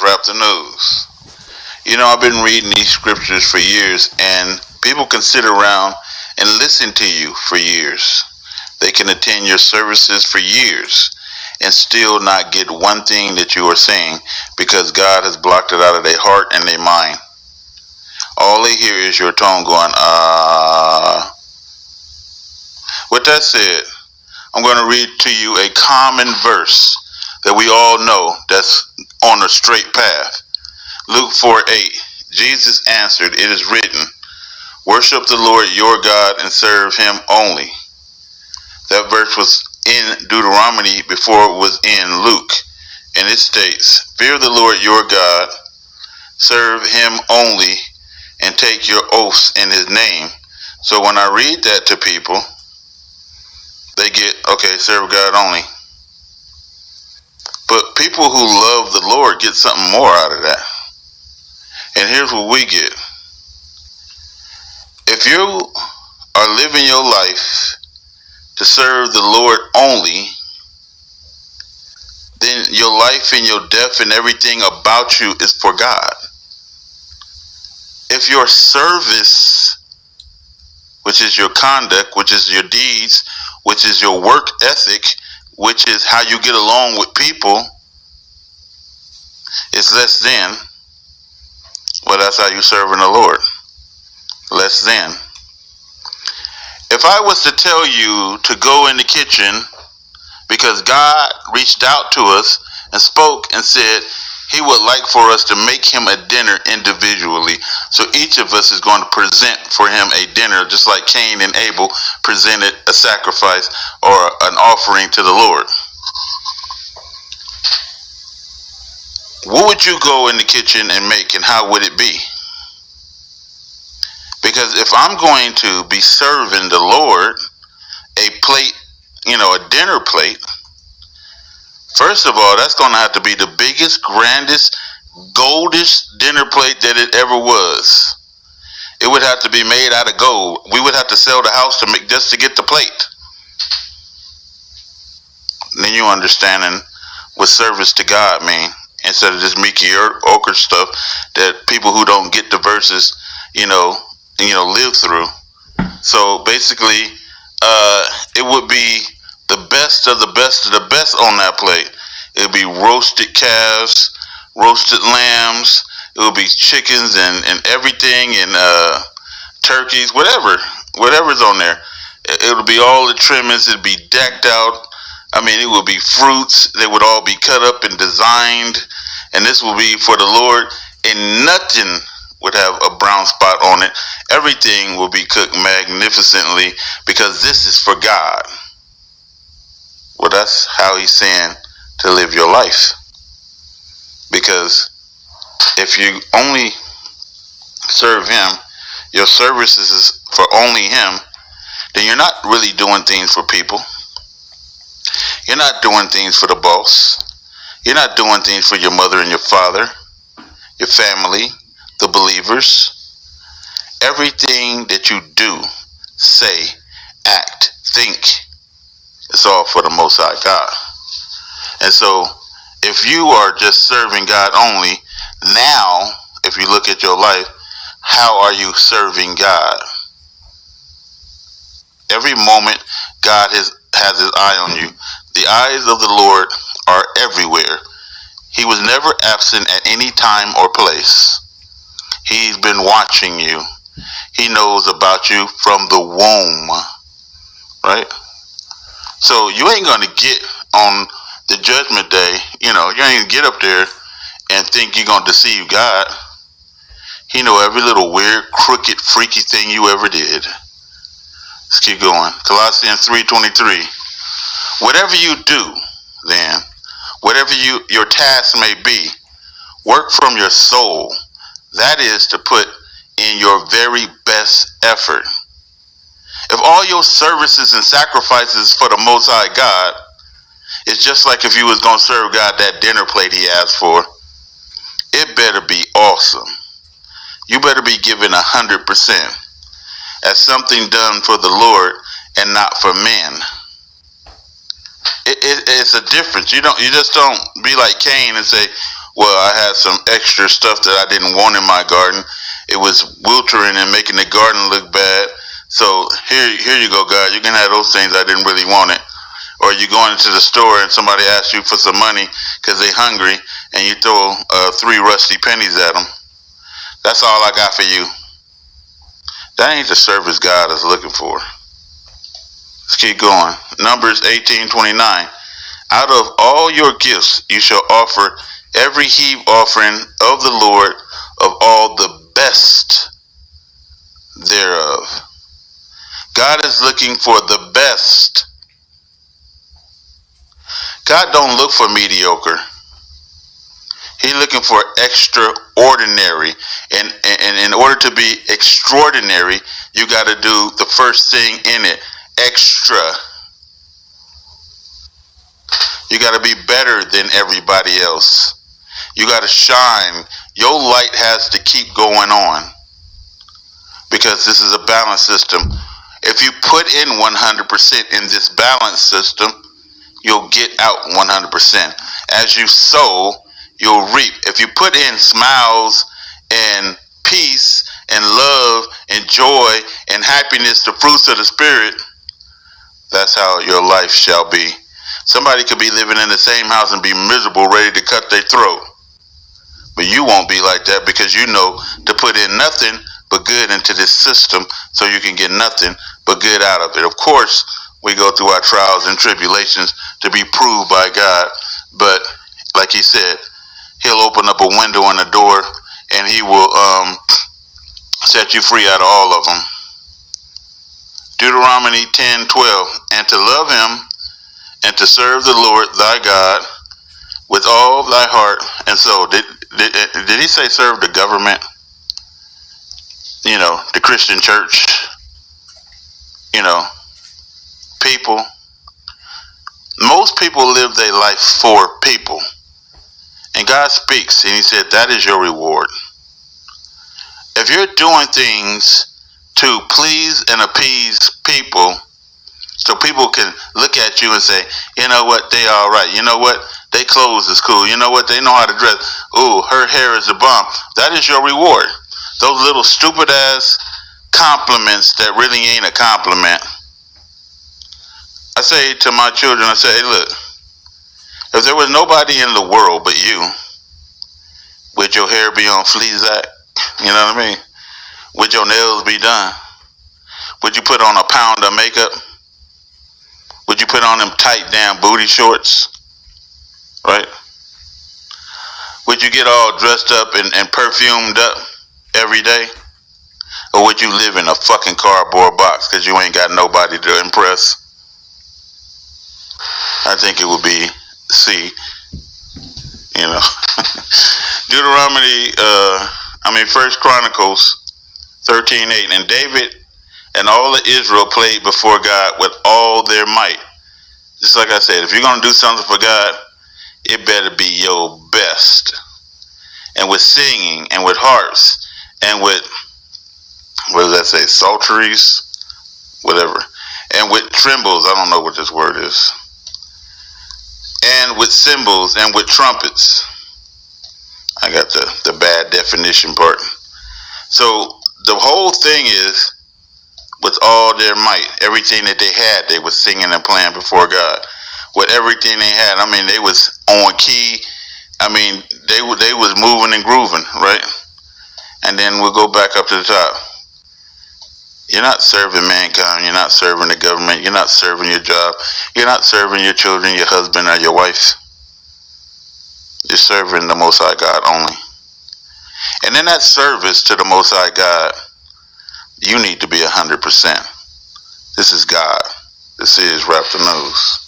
Rap the News. I've been reading these scriptures for years, and people can sit around and listen to you for years. They can attend your services for years and still not get one thing that you are saying because God has blocked it out of their heart and their mind. All they hear is your tone going, With that said, I'm going to read to you a common verse that we all know that's on a straight path. Luke 4:8. Jesus answered, "It is written, worship the Lord your God and serve him only." That verse was in Deuteronomy before it was in Luke. And it states, "Fear the Lord your God, serve him only, and take your oaths in his name." So when I read that to people, they get, okay, serve God only. But people who love the Lord get something more out of that. And here's what we get. If you are living your life to serve the Lord only, then your life and your death and everything about you is for God. If your service, which is your conduct, which is your deeds, which is your work ethic, which is how you get along with people, is less than, well, that's how you serving the Lord. Less than. If I was to tell you to go in the kitchen because God reached out to us and spoke and said he would like for us to make him a dinner individually. So each of us is going to present for him a dinner, just like Cain and Abel presented a sacrifice or an offering to the Lord. What would you go in the kitchen and make, and how would it be? Because if I'm going to be serving the Lord a plate, a dinner plate, first of all, that's going to have to be the biggest, grandest, goldish dinner plate that it ever was. It would have to be made out of gold. We would have to sell the house just to get the plate. And then you understanding what service to God mean, instead of this mediocre stuff that people who don't get the verses, live through. So basically, it would be the best of the best of the best on that plate. It would be roasted calves, roasted lambs. It would be chickens and everything, and turkeys, whatever's on there. It would be all the trimmings. It'd be decked out. It would be fruits. They would all be cut up and designed. And this will be for the Lord. And nothing would have a brown spot on it. Everything will be cooked magnificently because this is for God. Well, that's how he's saying to live your life. Because if you only serve him, your services is for only him, then you're not really doing things for people. You're not doing things for the boss. You're not doing things for your mother and your father, your family, the believers. Everything that you do, say, act, think, it's all for the Most High God. And so, if you are just serving God only, now, if you look at your life, how are you serving God? Every moment, God has his eye on you. The eyes of the Lord are everywhere. He was never absent at any time or place. He's been watching you. He knows about you from the womb. Right? So you ain't going to get on the judgment day, you ain't going to get up there and think you're going to deceive God. He know every little weird, crooked, freaky thing you ever did. Let's keep going. Colossians 3:23. Whatever you do, then, whatever your task may be, work from your soul. That is to put in your very best effort. If all your services and sacrifices for the Most High God, it's just like if you was going to serve God that dinner plate he asked for, it better be awesome. You better be giving 100% as something done for the Lord and not for men. It's a difference. You just don't be like Cain and say, well, I had some extra stuff that I didn't want in my garden. It was wilting and making the garden look bad. So here you go, God. You can have those things. I didn't really want it. Or you going into the store and somebody asks you for some money because they're hungry, and you throw 3 rusty pennies at them. That's all I got for you. That ain't the service God is looking for. Let's keep going. Numbers 18:29. Out of all your gifts you shall offer every heave offering of the Lord of all the best thereof. God is looking for the best. God don't look for mediocre. He's looking for extraordinary. And in order to be extraordinary, you got to do the first thing in it. Extra. You got to be better than everybody else. You got to shine. Your light has to keep going on. Because this is a balance system. If you put in 100% in this balance system, you'll get out 100%. As you sow, you'll reap. If you put in smiles and peace and love and joy and happiness, the fruits of the Spirit, that's how your life shall be. Somebody could be living in the same house and be miserable, ready to cut their throat. But you won't be like that, because you know to put in nothing but good into this system so you can get nothing but good out of it. Of course, we go through our trials and tribulations to be proved by God. But like he said, he'll open up a window and a door, and he will set you free out of all of them. Deuteronomy 10:12. And to love him and to serve the Lord thy God with all thy heart and soul. Did he say serve the government? You know, the Christian church. You know, people. Most people live their life for people. And God speaks, and he said, that is your reward. If you're doing things to please and appease people, so people can look at you and say, you know what, they all right. You know what, they clothes is cool. You know what, they know how to dress. Ooh, her hair is a bomb. That is your reward. Those little stupid ass compliments that really ain't a compliment. I say to my children, I say, hey, look, if there was nobody in the world but you, would your hair be on Fleazac? You know what I mean? Would your nails be done? Would you put on a pound of makeup? Would you put on them tight damn booty shorts? Right? Would you get all dressed up and perfumed up every day? Or would you live in a fucking cardboard box because you ain't got nobody to impress? I think it would be C. You know. Deuteronomy, 1 Chronicles 13:8. And David and all of Israel played before God with all their might. Just like I said, if you're going to do something for God, it better be your best. And with singing, and with harps, and with, what does that say, psalteries, whatever. And with trembles, I don't know what this word is. And with cymbals, and with trumpets. I got the bad definition part. So the whole thing is, with all their might, everything that they had, they was singing and playing before God. With everything they had, I mean, they was on key. I mean, they was moving and grooving, right? And then we'll go back up to the top. You're not serving mankind. You're not serving the government. You're not serving your job. You're not serving your children, your husband, or your wife. You're serving the Most High God only. And in that service to the Most High God, you need to be 100%. This is God. This is Rap the News.